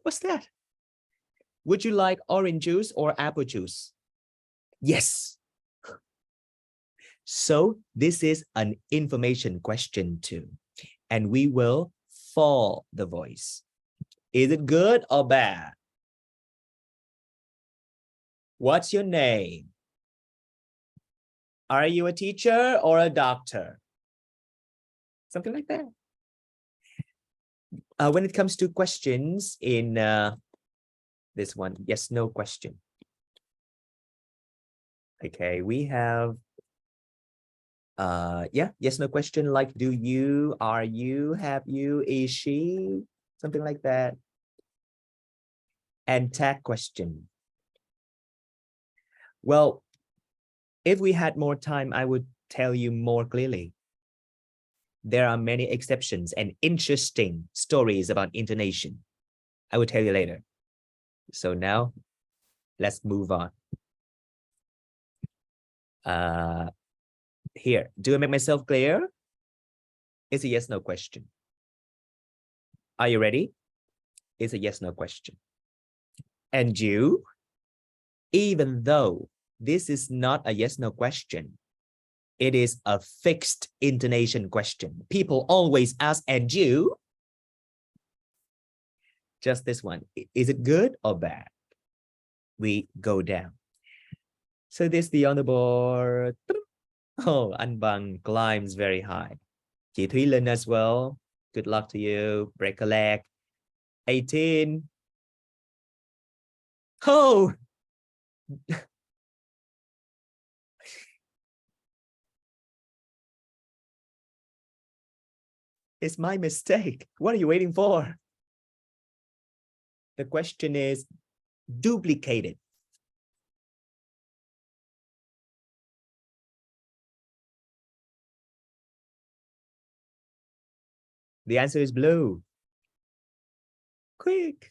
What's that? Would you like orange juice or apple juice? Yes. So this is an information question too, and we will fall the voice. Is it good or bad? What's your name? Are you a teacher or a doctor? Something like that. When it comes to questions in this one, yes, no question. Okay, we have yeah, yes, no question, like do you, are you, have you, is she, something like that. And tag question. Well, if we had more time, I would tell you more clearly. There are many exceptions and interesting stories about intonation. I will tell you later. So now let's move on. Here, do I make myself clear? It's a yes, no question. Are you ready? It's a yes, no question. And you, even though this is not a yes, no question, it is a fixed intonation question. People always ask, and you? Just this one. Is it good or bad? We go down. So this the on the board. Oh, Anh Bằng climbs very high. Chị Thúy Linh as well. Good luck to you. Break a leg. 18. Oh! It's my mistake. What are you waiting for? The question is duplicated. The answer is blue. Quick.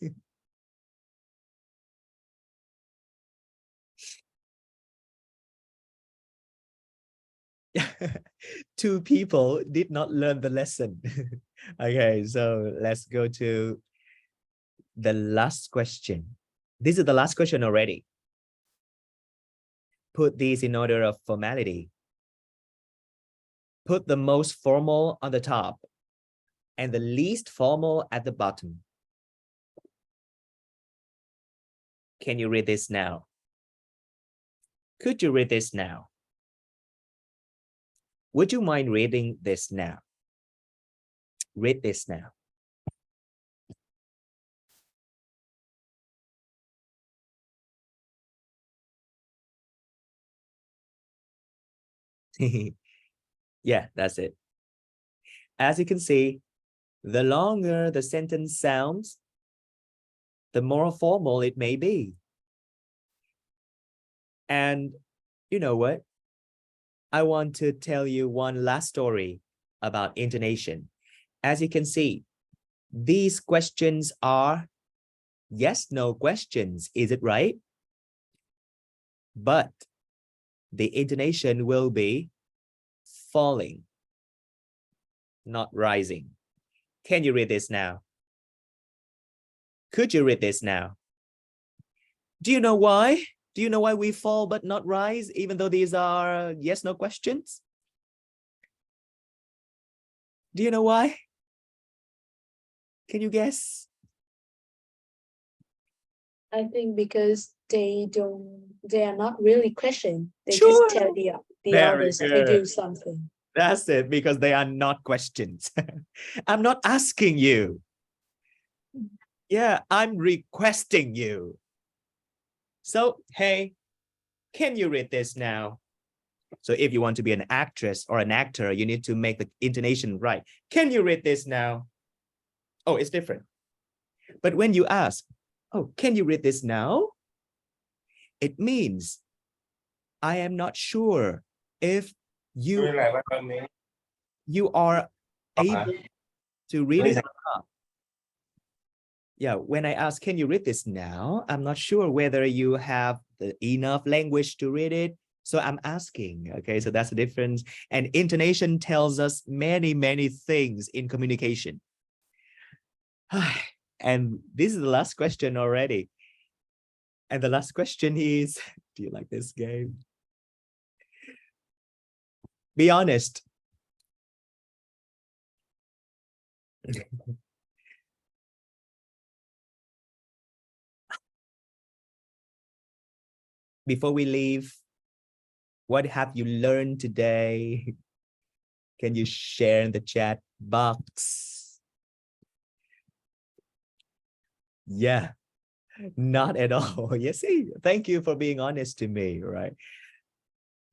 Two people did not learn the lesson. Okay, so let's go to the last question. This is the last question already. Put these in order of formality. Put the most formal on the top and the least formal at the bottom. Can you read this now? Could you read this now? Would you mind reading this now? Read this now. Yeah, that's it. As you can see, The longer the sentence sounds, the more formal it may be. And you know what? I want to tell you one last story about intonation. As you can see, these questions are yes, no questions. Is it right? But the intonation will be falling, not rising. Can you read this now? Could you read this now? Do you know why? Do you know why we fall but not rise, even though these are yes, no questions? Do you know why? Can you guess? I think because they are not really questions. They Sure. just tell the Very others to good. do something. That's it, because they are not questions. I'm not asking you. Yeah, I'm requesting you. So, hey, can you read this now? So if you want to be an actress or an actor, you need to make the intonation right. Can you read this now? Oh, it's different. But when you ask, oh, can you read this now? It means I am not sure if you are able to read it or not. Yeah, when I ask, can you read this now? I'm not sure whether you have enough language to read it. So I'm asking, okay, so that's the difference. And intonation tells us many, many things in communication. And this is the last question already. And the last question is, do you like this game? Be honest. Before we leave, what have you learned today? Can you share in the chat box? Yeah, not at all. You see, thank you for being honest to me, right?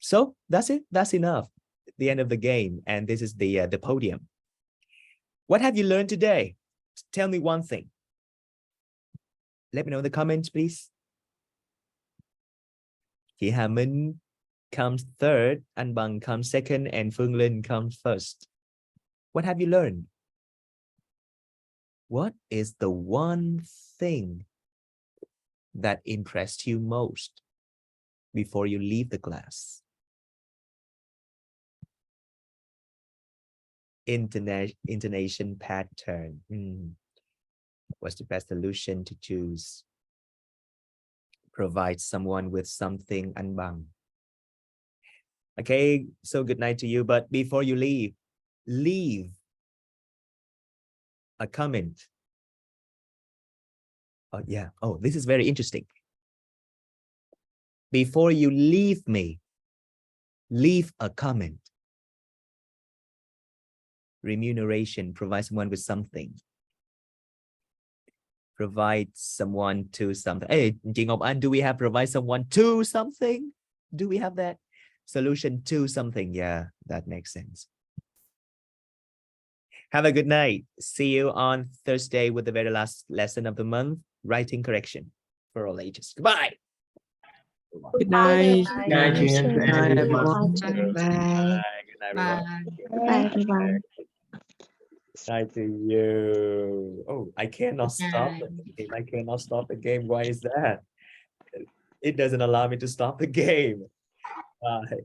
So that's it. That's enough. The end of the game. And this is the podium. What have you learned today? Tell me one thing. Let me know in the comments, please. Chị Hà Minh comes third, Anh Bằng comes second, and Phương Linh comes first. What have you learned? What is the one thing that impressed you most before you leave the class? Intonation pattern. What's the best solution to choose? Provide someone with something, Anh Bằng. Okay, so good night to you. But before you leave a comment. Oh, yeah. Oh, this is very interesting. Before you leave me, leave a comment. Remuneration, provide someone with something. Provide someone to something. Hey, chị Ngọc Ánh, do we have provide someone to something? Do we have that? Solution to something. Yeah, that makes sense. Have a good night. See you on Thursday with the very last lesson of the month, writing correction for all ages. Goodbye. Good night. Good night, Good night, everyone. Bye. Good night, everyone. Bye, everyone. Night to you. Oh, I cannot stop the game. I cannot stop the game. Why is that? It doesn't allow me to stop the game. Bye.